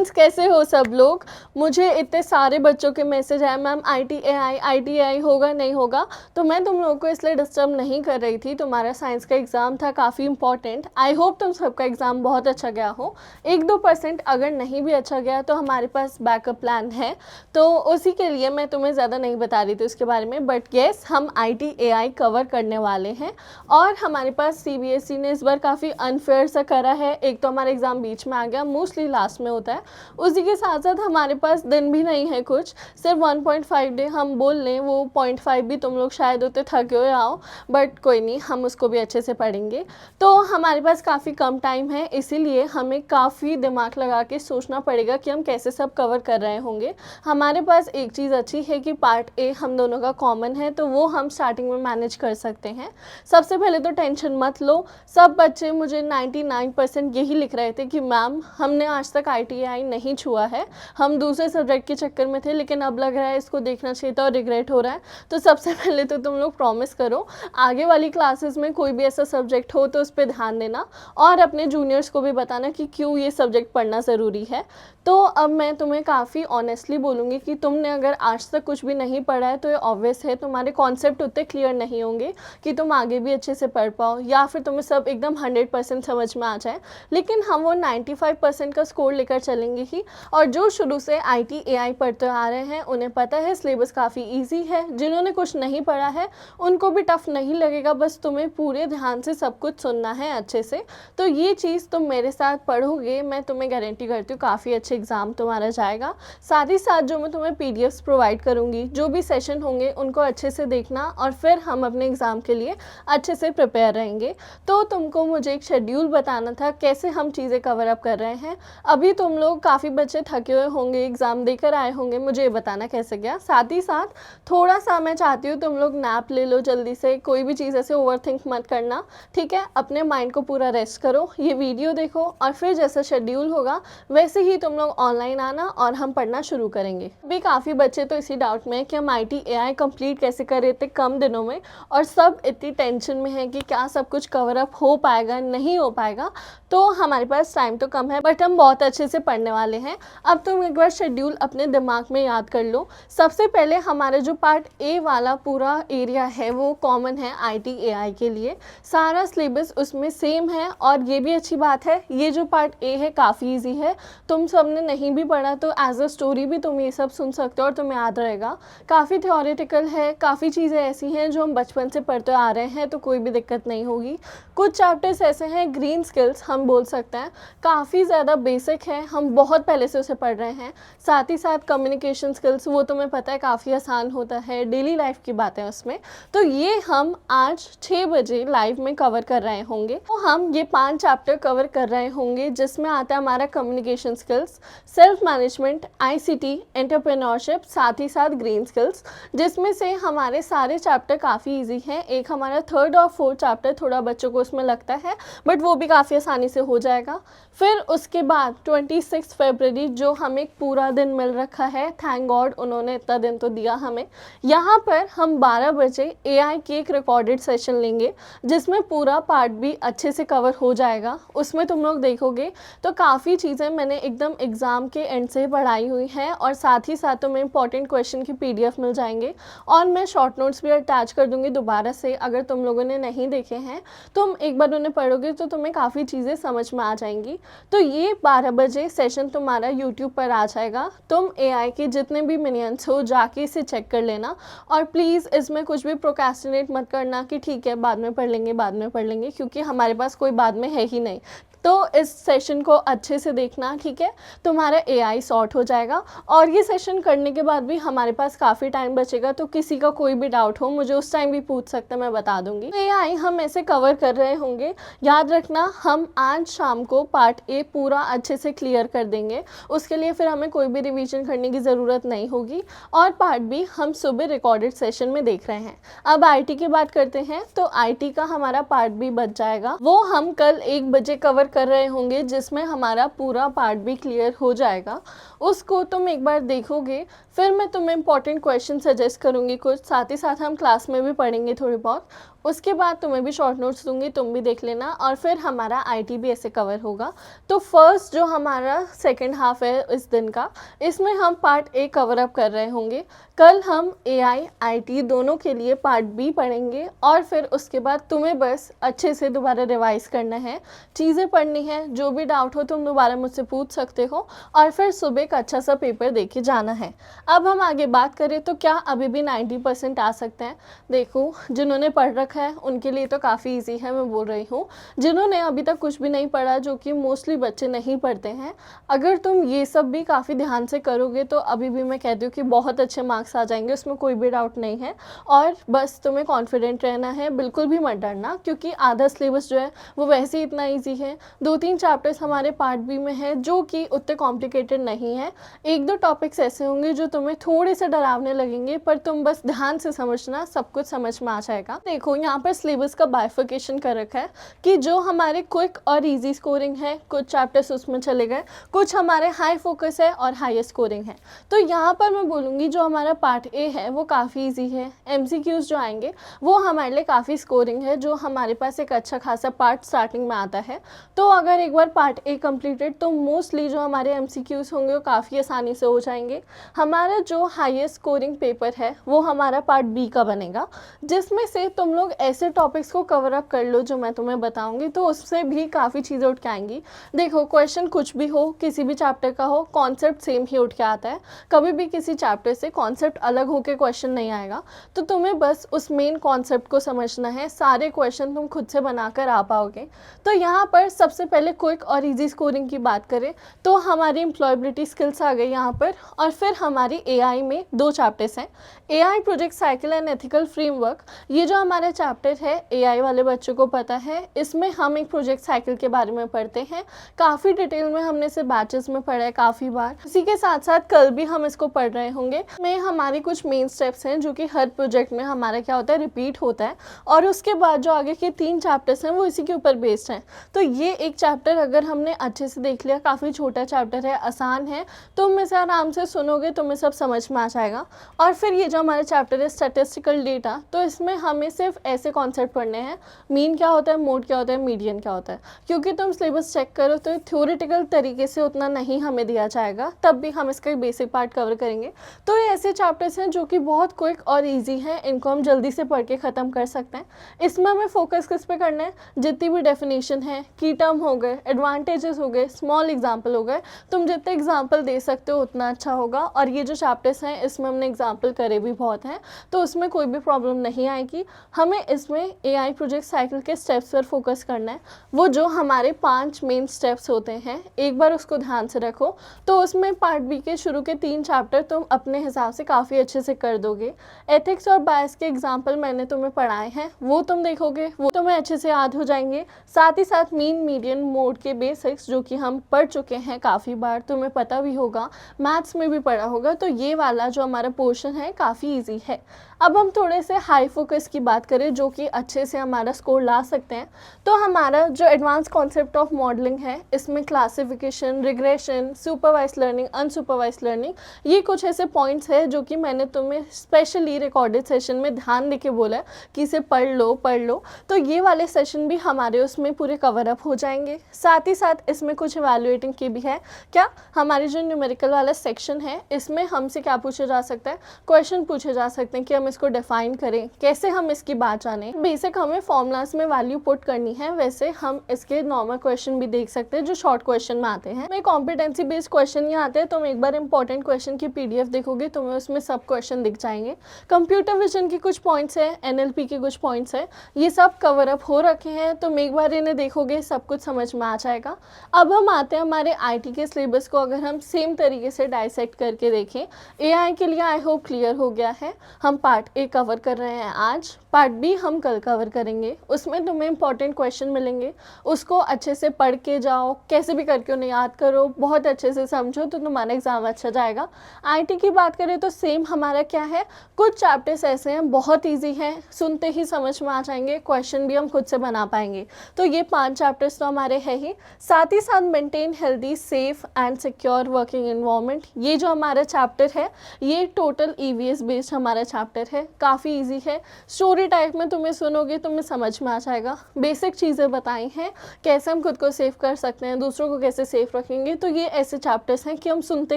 Students, कैसे हो सब लोग। मुझे इतने सारे बच्चों के मैसेज आए, मैम आईटीएआई होगा नहीं होगा, तो मैं तुम लोगों को इसलिए डिस्टर्ब नहीं कर रही थी। तुम्हारा साइंस का एग्ज़ाम था काफ़ी इंपॉर्टेंट। आई होप तुम सबका एग्ज़ाम बहुत अच्छा गया हो। 1-2% अगर नहीं भी अच्छा गया तो हमारे पास बैकअप प्लान है, तो उसी के लिए मैं तुम्हें ज़्यादा नहीं बता रही थी उसके बारे में। बट येस, हम आईटीएआई कवर करने वाले हैं और हमारे पास सीबीएसई ने इस बार काफ़ी अनफेयर सा करा है। एक तो हमारा एग्ज़ाम बीच में आ गया, मोस्टली लास्ट में होता है। उसी के साथ साथ हमारे पास दिन भी नहीं है कुछ, सिर्फ 1.5 डे हम बोल लें, वो 0.5 भी तुम लोग शायद होते थके हो आओ, बट कोई नहीं, हम उसको भी अच्छे से पढ़ेंगे। तो हमारे पास काफ़ी कम टाइम है, इसीलिए हमें काफ़ी दिमाग लगा के सोचना पड़ेगा कि हम कैसे सब कवर कर रहे होंगे। हमारे पास एक चीज़ अच्छी है कि पार्ट ए हम दोनों का कॉमन है, तो वो हम स्टार्टिंग में मैनेज कर सकते हैं। सबसे पहले तो टेंशन मत लो। सब बच्चे मुझे 99% यही लिख रहे थे कि मैम हमने आज तक आईटीआई नहीं छुआ है, हम दूसरे सब्जेक्ट के चक्कर में थे, लेकिन अब लग रहा है इसको देखना चाहिए था और रिग्रेट हो रहा है। तो सबसे पहले तो तुम लोग प्रॉमिस करो आगे वाली क्लासेस में कोई भी ऐसा सब्जेक्ट हो तो उस पर ध्यान देना और अपने जूनियर्स को भी बताना कि क्यों ये सब्जेक्ट पढ़ना ज़रूरी है। तो अब मैं तुम्हें काफ़ी ऑनेस्टली बोलूँगी कि तुमने अगर आज तक कुछ भी नहीं पढ़ा है तो ये ऑब्वियस है तुम्हारे कॉन्सेप्ट उतने क्लियर नहीं होंगे कि तुम आगे भी अच्छे से पढ़ पाओ या फिर तुम्हें सब एकदम 100% समझ में आ जाए। लेकिन हम वो 95% का स्कोर लेकर चलेंगे ही। और जो शुरू से आईटीएआई पढ़ते आ रहे हैं उन्हें पता है सिलेबस काफ़ी ईजी है। जिन्होंने कुछ नहीं पढ़ा है उनको भी टफ नहीं लगेगा, बस तुम्हें पूरे ध्यान से सब कुछ सुनना है अच्छे से। तो ये चीज़ तुम मेरे साथ पढ़ोगे, मैं तुम्हें गारंटी करती हूँ काफ़ी अच्छे एग्ज़ाम तुम्हारा जाएगा। साथ ही साथ जो मैं तुम्हें पीडीएफ्स प्रोवाइड करूँगी, जो भी सेशन होंगे उनको अच्छे से देखना और फिर हम अपने एग्ज़ाम के लिए अच्छे से प्रिपेयर रहेंगे। तो तुमको मुझे एक शेड्यूल बताना था कैसे हम चीज़ें कवर अप कर रहे हैं। अभी तुम लोग काफ़ी बच्चे थके हुए होंगे, एग्ज़ाम देकर आए होंगे, मुझे ये बताना कैसे गया। साथ ही साथ थोड़ा सा मैं चाहती हूँ तुम लोग नैप ले लो जल्दी से, कोई भी चीज़ ऐसे ओवरथिंक मत करना, ठीक है। अपने माइंड को पूरा रेस्ट करो, ये वीडियो देखो और फिर जैसा शेड्यूल होगा वैसे ही तुम लोग ऑनलाइन आना और हम पढ़ना शुरू करेंगे। भी काफ़ी बच्चे तो इसी डाउट में है कि हम आईटीएआई कंप्लीट कैसे कर रहे थे कम दिनों में, और सब इतनी टेंशन में है कि क्या सब कुछ कवर अप हो पाएगा नहीं हो पाएगा। तो हमारे पास टाइम तो कम है बट हम बहुत अच्छे से पढ़ने वाले हैं। अब तुम एक बार शेड्यूल अपने दिमाग में याद कर लो। सबसे पहले हमारा जो पार्ट ए वाला पूरा एरिया है वो कॉमन है आईटीएआई के लिए, सारा सिलेबस उसमें सेम है। और ये भी अच्छी बात है, ये जो पार्ट ए है काफ़ी ईजी है, तुम सबने नहीं भी पढ़ा तो एज अ स्टोरी भी तुम ये सब सुन सकते हो और तुम्हें याद रहेगा। काफ़ी थ्योरेटिकल है, काफ़ी चीज़ें ऐसी हैं जो हम बचपन से पढ़ते आ रहे हैं, तो कोई भी दिक्कत नहीं होगी। कुछ चैप्टर्स ऐसे हैं, ग्रीन स्किल्स हम बोल सकते हैं, काफ़ी ज़्यादा बेसिक है, हम बहुत पहले से उसे पढ़ रहे हैं। साथ ही साथ कम्युनिकेशन स्किल्स, वो तुम्हें पता है काफ़ी आसान होता है, डेली लाइफ की बातें उसमें। तो ये हम आज 6 बजे लाइव में कवर कर रहे होंगे। तो हम ये 5 चैप्टर कवर कर रहे होंगे, जिसमें आता है हमारा communication skills, self management, ICT, entrepreneurship, साथ ही साथ ग्रीन स्किल्स, जिसमें से हमारे सारे चैप्टर काफ़ी इजी हैं। एक हमारा 3rd और 4th चैप्टर थोड़ा बच्चों को उसमें लगता है, बट वो भी काफ़ी आसानी से हो जाएगा। फिर उसके बाद 26 फरवरी जो हमें पूरा दिन मिल रखा है, थैंक गॉड उन्होंने इतना दिन तो दिया हमें। यहाँ पर हम 12 बजे एआई की एक रिकॉर्डेड सेशन लेंगे, जिसमें पूरा पार्ट भी अच्छे से कवर हो जाएगा। उसमें तुम लोग देखोगे तो काफ़ी चीज़ें मैंने एकदम एग्ज़ाम के एंड से पढ़ाई हुई हैं, और साथ ही साथ तुम्हें इंपॉर्टेंट क्वेश्चन की पीडीएफ मिल जाएंगे और मैं शॉर्ट नोट्स भी अटैच कर दूंगी दोबारा से। अगर तुम लोगों ने नहीं देखे हैं, तुम एक बार उन्हें पढ़ोगे तो तुम्हें काफ़ी चीज़ें समझ में आ जाएंगी। तो ये 12 बजे सेशन तुम्हारा यूट्यूब पर आ जाएगा। तुम एआई के जितने भी मिनियंस हो जाके इसे चेक कर लेना, और प्लीज़ इसमें कुछ भी प्रोक्रेस्टिनेट मत करना कि ठीक है बाद में पढ़ लेंगे, क्योंकि हमारे पास कोई बाद में है ही नहीं। तो इस सेशन को अच्छे से देखना, ठीक है, तुम्हारा एआई सॉर्ट हो जाएगा। और ये सेशन करने के बाद भी हमारे पास काफ़ी टाइम बचेगा, तो किसी का कोई भी डाउट हो मुझे उस टाइम भी पूछ सकते हैं, मैं बता दूंगी। तो एआई हम ऐसे कवर कर रहे होंगे। याद रखना, हम आज शाम को पार्ट ए पूरा अच्छे से क्लियर कर देंगे, उसके लिए फिर हमें कोई भी रिवीजन करने की ज़रूरत नहीं होगी। और पार्ट बी हम सुबह रिकॉर्डेड सेशन में देख रहे हैं। अब आईटी की बात करते हैं, तो आईटी का हमारा पार्ट बी बच जाएगा, वो हम कल 1 बजे कवर कर रहे होंगे, जिसमें हमारा पूरा पार्ट भी क्लियर हो जाएगा। उसको तुम एक बार देखोगे, फिर मैं तुम्हें इंपॉर्टेंट क्वेश्चन सजेस्ट करूंगी कुछ, साथ ही साथ हम क्लास में भी पढ़ेंगे थोड़ी बहुत। उसके बाद तुम्हें भी शॉर्ट नोट्स दूँगी, तुम भी देख लेना और फिर हमारा आईटी भी ऐसे कवर होगा। तो फर्स्ट जो हमारा सेकंड हाफ है इस दिन का, इसमें हम पार्ट ए कवर अप कर रहे होंगे। कल हम एआई, आईटी दोनों के लिए पार्ट बी पढ़ेंगे और फिर उसके बाद तुम्हें बस अच्छे से दोबारा रिवाइज़ करना है, चीज़ें पढ़नी है, जो भी डाउट हो तुम दोबारा मुझसे पूछ सकते हो और फिर सुबह का अच्छा सा पेपर दे के जाना है। अब हम आगे बात करें तो क्या अभी भी 90% आ सकते हैं? देखो, जिन्होंने पढ़ रखा है उनके लिए तो काफ़ी ईजी है, मैं बोल रही हूँ। जिन्होंने अभी तक कुछ भी नहीं पढ़ा, जो कि मोस्टली बच्चे नहीं पढ़ते हैं, अगर तुम ये सब भी काफ़ी ध्यान से करोगे तो अभी भी मैं कहती हूँ कि बहुत अच्छे मार्क्स आ जाएंगे, उसमें कोई भी डाउट नहीं है। और बस तुम्हें कॉन्फिडेंट रहना है, बिल्कुल भी मत डरना, क्योंकि आधा सिलेबस जो है वो वैसे ही इतना ईजी है। 2-3 चैप्टर्स हमारे पार्ट बी में है जो कि उतने कॉम्प्लिकेटेड नहीं है। 1-2 टॉपिक्स ऐसे होंगे जो तुम्हें थोड़े से डरावने लगेंगे, पर तुम बस ध्यान से समझना, सब कुछ समझ में आ जाएगा। देखो, यहाँ पर सिलेबस का बाइफिकेशन कर रखा है कि जो हमारे क्विक और इजी स्कोरिंग है, कुछ चैप्टर्स उसमें चले गए, कुछ हमारे हाई फोकस है और हाई स्कोरिंग है। तो यहाँ पर मैं बोलूँगी जो हमारा पार्ट ए है वो काफ़ी ईजी है। एमसीक्यूज जो आएंगे वो हमारे लिए काफ़ी स्कोरिंग है, जो हमारे पास एक अच्छा खासा पार्ट स्टार्टिंग में आता है। तो अगर एक बार पार्ट ए कंप्लीटेड तो मोस्टली जो हमारे एमसीक्यूज होंगे वो काफ़ी आसानी से हो जाएंगे। हमारा जो हाईएस्ट स्कोरिंग पेपर है वो हमारा पार्ट बी का बनेगा, जिसमें से तुम लोग ऐसे टॉपिक्स को कवर अप कर लो जो मैं तुम्हें बताऊंगी, तो उससे भी काफ़ी चीज़ें उठ के आएंगी। देखो, क्वेश्चन कुछ भी हो, किसी भी चैप्टर का हो, कॉन्सेप्ट सेम ही उठ के आता है। कभी भी किसी चैप्टर से कॉन्सेप्ट अलग होकर क्वेश्चन नहीं आएगा। तो तुम्हें बस उस मेन कॉन्सेप्ट को समझना है, सारे क्वेश्चन तुम खुद से बनाकर आ पाओगे। तो यहाँ पर सबसे पहले क्विक और ईजी स्कोरिंग की बात करें तो हमारी एम्प्लॉयबिलिटी स्किल्स आ गई यहाँ पर, और फिर हमारी एआई में 2 चैप्टर्स हैं, AI project cycle and ethical framework. ये जो हमारा चैप्टर है एआई वाले बच्चों को पता है, इसमें हम एक प्रोजेक्ट साइकिल के बारे में पढ़ते हैं। काफ़ी डिटेल में हमने इसे बैचेस में पढ़ा है काफ़ी बार। इसी के साथ साथ कल भी हम इसको पढ़ रहे होंगे। में हमारे कुछ मेन स्टेप्स हैं जो कि हर प्रोजेक्ट में हमारा क्या होता है, रिपीट होता है, और उसके बाद जो आगे के 3 चैप्टर्स हैं वो इसी के ऊपर बेस्ड हैं। तो ये एक चैप्टर अगर हमने अच्छे से देख लिया, काफ़ी छोटा चैप्टर है, आसान है, तुम इसे आराम से सुनोगे, तुम्हें सब समझ में आ जाएगा। और फिर ये जो हमारा चैप्टर है स्टैटिस्टिकल डेटा, तो इसमें हमें सिर्फ ऐसे कॉन्सेप्ट पढ़ने हैं, मीन क्या होता है, मोड क्या होता है, मीडियन क्या होता है। क्योंकि तुम सिलेबस चेक करो तो थ्योरेटिकल तरीके से उतना नहीं हमें दिया जाएगा, तब भी हम इसका बेसिक पार्ट कवर करेंगे। तो ये ऐसे चैप्टर्स हैं जो कि बहुत क्विक और ईजी हैं, इनको हम जल्दी से पढ़ के ख़त्म कर सकते हैं। इसमें हमें फोकस किस पे करना है, जितनी भी डेफिनेशन है, की टर्म हो गए, एडवांटेजेस हो गए, स्मॉल एग्जाम्पल हो गए, तुम जितने एग्जाम्पल दे सकते हो उतना अच्छा होगा। और ये जो चैप्टर्स हैं इसमें हमने एग्जाम्पल करे भी बहुत हैं, तो उसमें कोई भी प्रॉब्लम नहीं आएगी। हमें इसमें एआई प्रोजेक्ट साइकिल के स्टेप्स पर फोकस करना है, वो जो हमारे 5 मेन स्टेप्स होते हैं, एक बार उसको ध्यान से रखो। तो उसमें पार्ट बी के शुरू के 3 चैप्टर तुम अपने हिसाब से काफ़ी अच्छे से कर दोगे। एथिक्स और बायस के एग्जाम्पल मैंने तुम्हें पढ़ाए हैं, वो तुम देखोगे, वो तुम्हें अच्छे से याद हो जाएंगे। साथ ही साथ मीन, मीडियन, मोड के बेसिक्स जो कि हम पढ़ चुके हैं काफ़ी बार, तुम्हें पता भी होगा, मैथ्स में भी पढ़ा होगा। तो ये वाला जो हमारा पोर्शन है काफ़ी ईजी है। अब हम थोड़े से हाई फोकस की बात करें जो कि अच्छे से हमारा स्कोर ला सकते हैं, तो हमारा जो एडवांस कॉन्सेप्ट ऑफ मॉडलिंग है, इसमें classification, regression, supervise learning, unsupervise learning, ये कुछ ऐसे पॉइंट्स है जो कि मैंने तुम्हें स्पेशली रिकॉर्डेड सेशन में ध्यान देके बोला है कि इसे पढ़ लो। तो ये वाले सेशन भी हमारे उसमें पूरे कवर अप हो जाएंगे। साथ ही साथ इसमें कुछ इवैल्यूएटिंग की भी है। क्या, हमारी जो न्यूमेरिकल वाला सेक्शन है इसमें हमसे क्या पूछा जा सकता है, क्वेश्चन पूछे जा सकते हैं कि हम इसको डिफाइन करें, कैसे हम इसकी बात जानें। बेसिक हमें फॉर्मूलाज में वैल्यू पुट करनी है, वैसे हम इसके नॉर्मल क्वेश्चन भी देख सकते हैं जो शॉर्ट क्वेश्चन में आते हैं। में कॉम्पिटेंसी बेस्ड क्वेश्चन ही आते हैं, तुम एक बार इंपॉर्टेंट क्वेश्चन की पीडीएफ देखोगे, तुम्हें उसमें सब क्वेश्चन दिख जाएंगे। कंप्यूटर विजन की कुछ पॉइंट्स है, एनएलपी के कुछ पॉइंट्स है, ये सब कवर अप हो रखे हैं, तुम एक बार इन्हें देखोगे सब कुछ समझ में आ जाएगा। अब हम आते हैं हमारे आईटी के सिलेबस को, अगर हम सेम तरीके से डाइसेक्ट करके देखें। एआई के लिए आई होप क्लियर हो गया है। हम पार्ट ए कवर कर रहे हैं आज, पार्ट बी हम कल कवर करेंगे। उसमें तुम्हें इंपॉर्टेंट क्वेश्चन मिलेंगे, उसको अच्छे से पढ़ के जाओ, कैसे भी करके उन्हें याद करो, बहुत अच्छे से समझो, तो तुम्हारा एग्जाम अच्छा जाएगा। आईटी की बात करें तो सेम हमारा क्या है, कुछ चैप्टर्स ऐसे हैं बहुत ईजी हैं, सुनते ही समझ में आ जाएंगे, क्वेश्चन भी हम खुद से बना पाएंगे। तो ये 5 चैप्टर्स तो हमारे है ही। साथ ही साथ maintain healthy, safe and secure working environment, ये जो हमारा चैप्टर है ये टोटल ईवीएस बेस्ड हमारा चैप्टर है, काफ़ी ईजी है। स्टोरी थ्योरी टाइप में तुम्हें सुनोगे तुम्हें समझ में आ जाएगा। बेसिक चीज़ें बताई हैं, कैसे हम खुद को सेव कर सकते हैं, दूसरों को कैसे सेफ रखेंगे। तो ये ऐसे चैप्टर्स हैं कि हम सुनते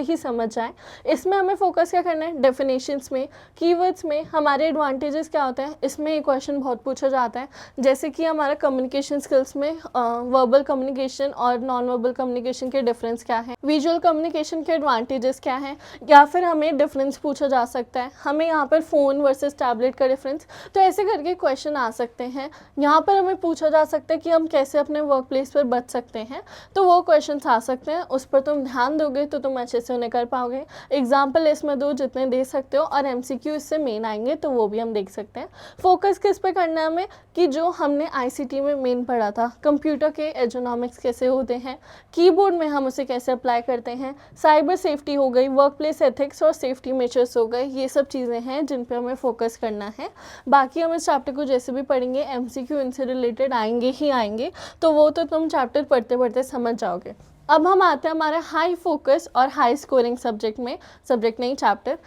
ही समझ जाएं। इसमें हमें फोकस क्या करना है, डेफिनेशंस में, कीवर्ड्स में, हमारे एडवांटेजेस क्या होते हैं। इसमें एक क्वेश्चन बहुत पूछा जाता है, जैसे कि हमारा कम्युनिकेशन स्किल्स में वर्बल कम्युनिकेशन और नॉन वर्बल कम्युनिकेशन के डिफरेंस क्या है, विजुअल कम्युनिकेशन के एडवांटेजेस क्या हैं, या फिर हमें डिफरेंस पूछा जा सकता है, हमें यहाँ पर फ़ोन वर्सेस टैबलेट का डिफरेंस। तो ऐसे करके क्वेश्चन आ सकते हैं। यहाँ पर हमें पूछा जा सकता है कि हम कैसे अपने वर्क प्लेस पर बच सकते हैं, तो वो क्वेश्चन आ सकते हैं। उस पर तुम ध्यान दोगे तो तुम अच्छे से उन्हें कर पाओगे। एग्जाम्पल इसमें दो जितने दे सकते हो, और MCQ इससे मेन आएंगे तो वो भी हम देख सकते हैं। फोकस किस पे करना है हमें, कि जो हमने ICT में मेन पढ़ा था, कंप्यूटर के एर्गोनॉमिक्स कैसे होते हैं, कीबोर्ड में हम उसे कैसे अप्लाई करते हैं, साइबर सेफ्टी हो गई, वर्क प्लेस एथिक्स और सेफ्टी मेजर्स हो गए, ये सब चीज़ें हैं जिन पे हमें फोकस करना है। बाकी हम इस चैप्टर को जैसे भी पढ़ेंगे MCQ इनसे रिलेटेड आएंगे ही आएंगे, तो वो तो तुम चैप्टर पढ़ते पढ़ते समझ जाओगे। अब हम आते हैं हमारे हाई फोकस और हाई स्कोरिंग सब्जेक्ट में, सब्जेक्ट नहीं चैप्टर।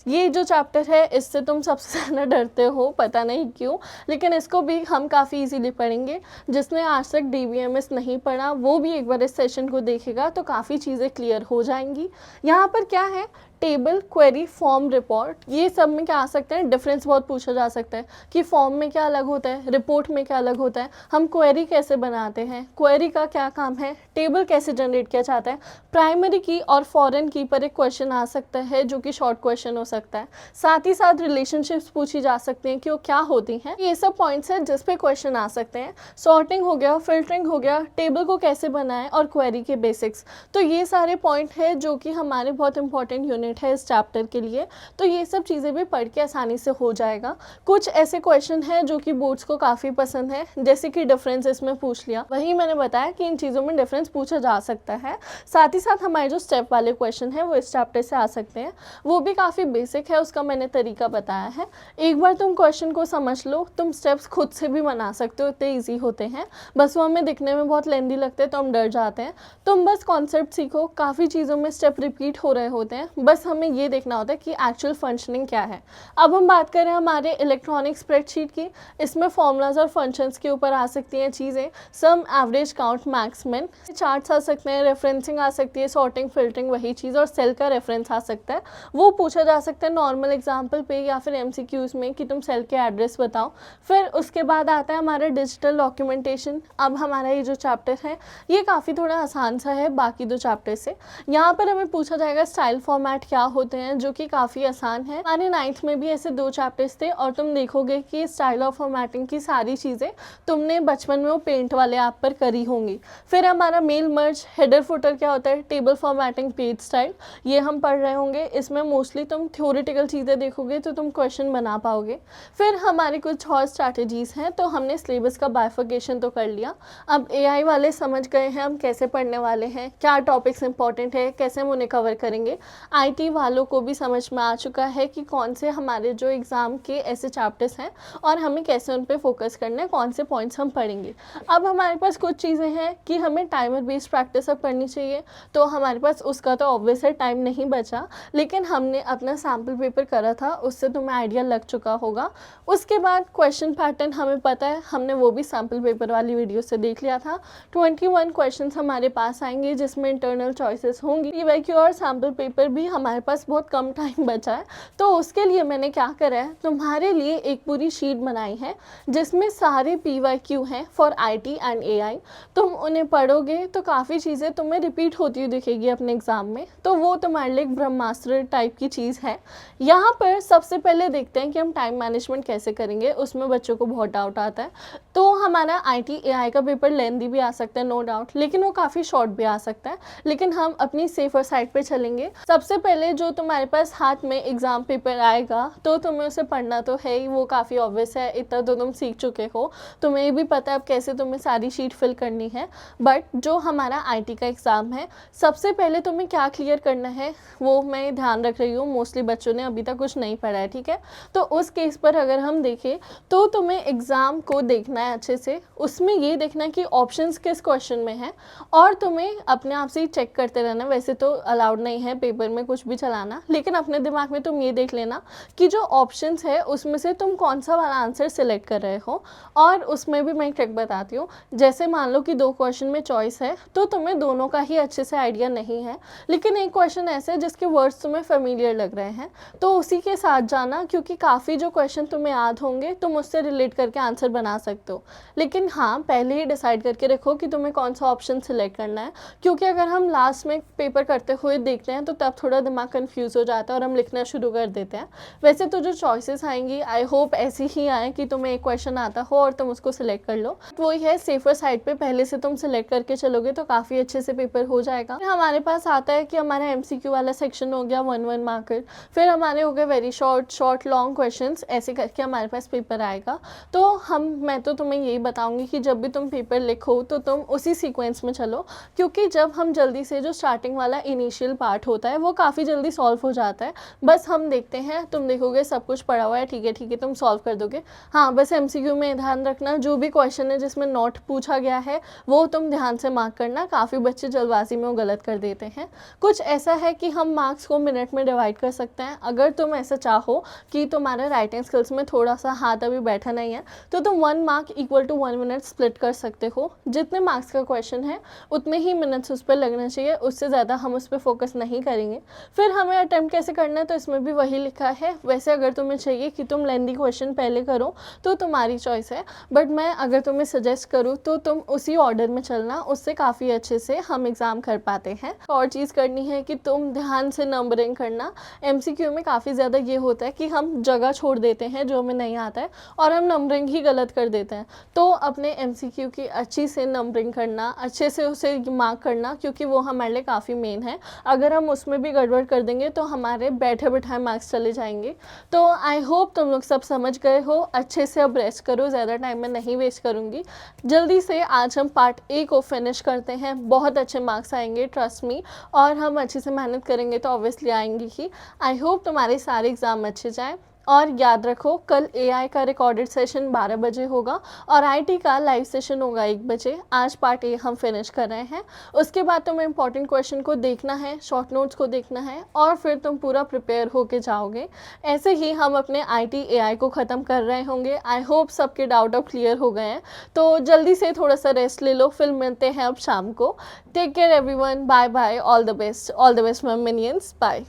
ये जो चैप्टर है इससे तुम सबसे ज़्यादा डरते हो, पता नहीं क्यों, लेकिन इसको भी हम काफ़ी इजीली पढ़ेंगे। जिसने आज तक DBMS नहीं पढ़ा वो भी एक बार इस सेशन को देखेगा तो काफ़ी चीज़ें क्लियर हो जाएंगी। यहाँ पर क्या है, टेबल, क्वेरी, फॉर्म, रिपोर्ट, ये सब में क्या आ सकते हैं, डिफरेंस बहुत पूछा जा सकता है कि फॉर्म में क्या अलग होता है, रिपोर्ट में क्या अलग होता है, हम क्वेरी कैसे बनाते हैं, क्वेरी का क्या काम है, टेबल कैसे जनरेट किया जाता है, प्राइमरी की और फॉरेन की पर एक क्वेश्चन आ सकता है जो कि शॉर्ट क्वेश्चन हो सकता है। साथ ही साथ रिलेशनशिप्स पूछी जा सकती हैं कि वो क्या होती हैं। ये सब पॉइंट्स हैं जिस पे क्वेश्चन आ सकते हैं। सॉर्टिंग हो गया, फिल्टरिंग हो गया, टेबल को कैसे बनाएं और क्वेरी के बेसिक्स। तो ये सारे पॉइंट है जो कि हमारे बहुत इंपॉर्टेंट यूनिट है इस चैप्टर के लिए। तो ये सब चीज़ें भी पढ़ के आसानी से हो जाएगा। कुछ ऐसे क्वेश्चन हैं जो कि बोर्ड्स को काफ़ी पसंद है, जैसे कि डिफरेंस इसमें पूछ लिया, वही मैंने बताया कि इन चीज़ों में डिफरेंस पूछा जा सकता है। साथ ही साथ हमारे जो स्टेप वाले क्वेश्चन है वो इस चैप्टर से आ सकते हैं, वो भी काफ़ी बेसिक है, उसका मैंने तरीका बताया है। एक बार तुम क्वेश्चन को समझ लो, तुम स्टेप्स खुद से भी बना सकते हो, इतने ईजी होते हैं। बस वो हमें दिखने में बहुत लेंदी लगते हैं तो हम डर जाते हैं। तुम बस कॉन्सेप्ट सीखो, काफ़ी चीज़ों में स्टेप रिपीट हो रहे होते हैं, बस हमें ये देखना होता है कि एक्चुअल फंक्शनिंग क्या है। अब हम बात करें हमारे इलेक्ट्रॉनिक स्प्रेडशीट की, इसमें फॉर्मूलाज और फंक्शंस के ऊपर आ सकती हैं चीज़ें, सम, एवरेज, काउंट, मैक्स, मिन, चार्ट्स आ सकते हैं, रेफरेंसिंग आ सकती है, सॉर्टिंग, फिल्टरिंग वही चीज़, और सेल का रेफरेंस आ सकता है। वो पूछा जा सकता है नॉर्मल एग्जाम्पल पे या फिर MCQs में कि तुम सेल के एड्रेस बताओ। फिर उसके बाद आता है हमारा डिजिटल डॉक्यूमेंटेशन। अब हमारा ये जो चैप्टर है ये काफ़ी थोड़ा आसान सा है बाकी दो चैप्टर से। यहाँ पर हमें पूछा जाएगा स्टाइल फॉर्मेट क्या होते हैं, जो कि काफ़ी आसान है। हमारे 9th में भी ऐसे 2 चैप्टर्स थे और तुम देखोगे कि स्टाइल ऑफ फॉर्मेटिंग की सारी चीज़ें तुमने बचपन में वो पेंट वाले ऐप पर करी होंगी। फिर हमारा मेल मर्ज, हेडर फुटर क्या होता है, टेबल फॉर्मेटिंग, पेज स्टाइल, ये हम पढ़ रहे होंगे। इसमें मोस्टली तुम थ्योरेटिकल चीज़ें देखोगे तो तुम क्वेश्चन बना पाओगे। फिर हमारी कुछ और स्ट्रैटेजीज़ हैं, तो हमने सिलेबस का बाइफर्केशन तो कर लिया। अब AI वाले समझ गए हैं हम कैसे पढ़ने वाले हैं, क्या टॉपिक्स इंपॉर्टेंट है, कैसे हम उन्हें कवर करेंगे। IT वालों को भी समझ में आ चुका है कि कौन से हमारे जो एग्ज़ाम के ऐसे चैप्टर्स हैं और हमें कैसे उन पे फोकस करना है, कौन से पॉइंट्स हम पढ़ेंगे। अब हमारे पास कुछ चीज़ें हैं कि हमें टाइमर बेस्ड प्रैक्टिस अब करनी चाहिए, तो हमारे पास उसका तो ऑब्वियस है टाइम नहीं बचा, लेकिन हमने अपना सैम्पल पेपर करा था, उससे तुम्हें आइडिया लग चुका होगा। उसके बाद क्वेश्चन पैटर्न हमें पता है, हमने वो भी सैम्पल पेपर वाली वीडियो से देख लिया था। 21 क्वेश्चन हमारे पास आएंगे जिसमें इंटरनल चॉइसेस होंगी। PYQ और सैम्पल पेपर भी हमारे पास बहुत कम टाइम बचा है, तो उसके लिए मैंने क्या करा है, तुम्हारे लिए एक पूरी शीट बनाई है जिसमें सारे PYQ हैं फॉर IT एंड AI। तुम उन्हें पढ़ोगे तो काफ़ी चीज़ें तुम्हें रिपीट होती हुई दिखेगी अपने एग्ज़ाम में, तो वो तुम्हारे लिए एक ब्रह्मास्त्र टाइप की चीज़ है। यहाँ पर सबसे पहले देखते हैं कि हम टाइम मैनेजमेंट कैसे करेंगे, उसमें बच्चों को बहुत डाउट आता है। तो हमारा IT AI का पेपर लेंदी भी आ सकता है नो डाउट, लेकिन वो काफ़ी शॉर्ट भी आ सकता है, लेकिन हम अपनी सेफर साइड पे चलेंगे। सबसे पहले जो तुम्हारे पास हाथ में एग्ज़ाम पेपर आएगा तो तुम्हें उसे पढ़ना तो है ही, वो काफ़ी ऑब्वियस है, इतना तो तुम सीख चुके हो, तुम्हें भी पता है अब कैसे तुम्हें सारी शीट फिल करनी है। बट जो हमारा IT का एग्ज़ाम है, सबसे पहले तुम्हें क्या क्लियर करना है वो मैं ध्यान रख रही हूँ, मोस्टली बच्चों ने अभी तक कुछ नहीं पढ़ा है, ठीक है। तो उस केस पर अगर हम देखें तो तुम्हें एग्ज़ाम को देखना है अच्छे से, उसमें ये देखना है कि ऑप्शंस किस क्वेश्चन में है, और तुम्हें अपने आप से ही चेक करते रहना। वैसे तो अलाउड नहीं है पेपर में कुछ कुछ भी चलाना, लेकिन अपने दिमाग में तुम ये देख लेना कि जो ऑप्शंस है उसमें से तुम कौन सा वाला आंसर सिलेक्ट कर रहे हो। और उसमें भी मैं एक ट्रिक बताती हूँ। जैसे मान लो कि 2 क्वेश्चन में चॉइस है, तो तुम्हें दोनों का ही अच्छे से आइडिया नहीं है, लेकिन एक क्वेश्चन ऐसे है जिसके वर्ड्स तुम्हें फेमिलियर लग रहे हैं, तो उसी के साथ जाना, क्योंकि काफ़ी जो क्वेश्चन तुम्हें याद होंगे तुम उससे रिलेट करके आंसर बना सकते हो। लेकिन हाँ, पहले ही डिसाइड करके रखो कि तुम्हें कौन सा ऑप्शन सिलेक्ट करना है, क्योंकि अगर हम लास्ट में पेपर करते हुए देखते हैं तो तब थोड़ा दिमाग कंफ्यूज हो जाता है और हम लिखना शुरू कर देते हैं। वैसे तो जो चॉइसेस आएंगी आई होप ऐसी ही आए कि तुम्हें एक क्वेश्चन आता हो और तुम उसको सिलेक्ट कर लो। वही है, सेफर साइड पे पहले से तुम सिलेक्ट करके चलोगे तो काफ़ी अच्छे से पेपर हो जाएगा। फिर हमारे पास आता है कि हमारा MCQ वाला सेक्शन हो गया 1 मार्कर, फिर हमारे हो गए वेरी शॉर्ट लॉन्ग क्वेश्चंस, ऐसे करके हमारे पास पेपर आएगा। तो मैं तो तुम्हें यही बताऊंगी कि जब भी तुम पेपर लिखो तो तुम उसी सीक्वेंस में चलो, क्योंकि जब हम जल्दी से, जो स्टार्टिंग वाला इनिशियल पार्ट होता है वो काफ़ी जल्दी सॉल्व हो जाता है। बस हम देखते हैं, तुम देखोगे सब कुछ पढ़ा हुआ है, ठीक है तुम सॉल्व कर दोगे। हाँ, बस MCQ में ध्यान रखना, जो भी क्वेश्चन है जिसमें नोट पूछा गया है वो तुम ध्यान से मार्क करना। काफ़ी बच्चे जल्दबाजी में वो गलत कर देते हैं। कुछ ऐसा है कि हम मार्क्स को मिनट में डिवाइड कर सकते हैं। अगर तुम ऐसा चाहो कि तुम्हारा राइटिंग स्किल्स में थोड़ा सा हाथ अभी बैठा नहीं है, तो तुम 1 mark equal to 1 minute split कर सकते हो। जितने मार्क्स का क्वेश्चन है उतने ही मिनट्स उस पर लगना चाहिए, उससे ज़्यादा हम उस पर फोकस नहीं करेंगे। फिर हमें अटैम्प्ट कैसे करना है, तो इसमें भी वही लिखा है। वैसे अगर तुम्हें चाहिए कि तुम लेंदी क्वेश्चन पहले करो तो तुम्हारी चॉइस है, बट मैं अगर तुम्हें सजेस्ट करूँ तो तुम उसी ऑर्डर में चलना, उससे काफ़ी अच्छे से हम एग्ज़ाम कर पाते हैं। और चीज़ करनी है कि तुम ध्यान से नंबरिंग करना। MCQ में काफ़ी ज़्यादा ये होता है कि हम जगह छोड़ देते हैं जो हमें नहीं आता है और हम नंबरिंग ही गलत कर देते हैं। तो अपने MCQ की अच्छी से नंबरिंग करना, अच्छे से उसे मार्क करना, क्योंकि वो हमारे लिए काफ़ी मेन है। अगर हम उसमें भी गड़बड़ कर देंगे तो हमारे बैठे बिठाए मार्क्स चले जाएंगे। तो आई होप तुम लोग सब समझ गए हो। अच्छे से अब रेस्ट करो, ज़्यादा टाइम मैं नहीं वेस्ट करूँगी। जल्दी से आज हम पार्ट A को फिनिश करते हैं। बहुत अच्छे मार्क्स आएंगे, ट्रस्ट मी, और हम अच्छे से मेहनत करेंगे तो ऑब्वियसली आएंगे ही। आई होप तुम्हारे सारे एग्ज़ाम अच्छे जाएँ। और याद रखो, कल AI का रिकॉर्डेड सेशन 12 बजे होगा और IT का लाइव सेशन होगा 1 बजे। आज पार्ट A हम फिनिश कर रहे हैं। उसके बाद तुम्हें इंपॉर्टेंट क्वेश्चन को देखना है, शॉर्ट नोट्स को देखना है, और फिर तुम पूरा प्रिपेयर होके जाओगे। ऐसे ही हम अपने IT AI को ख़त्म कर रहे होंगे। आई होप सबके डाउट अब क्लियर हो गए हैं। तो जल्दी से थोड़ा सा रेस्ट ले लो, फिर मिलते हैं अब शाम को। Take care everyone, bye bye, all the best my minions, bye.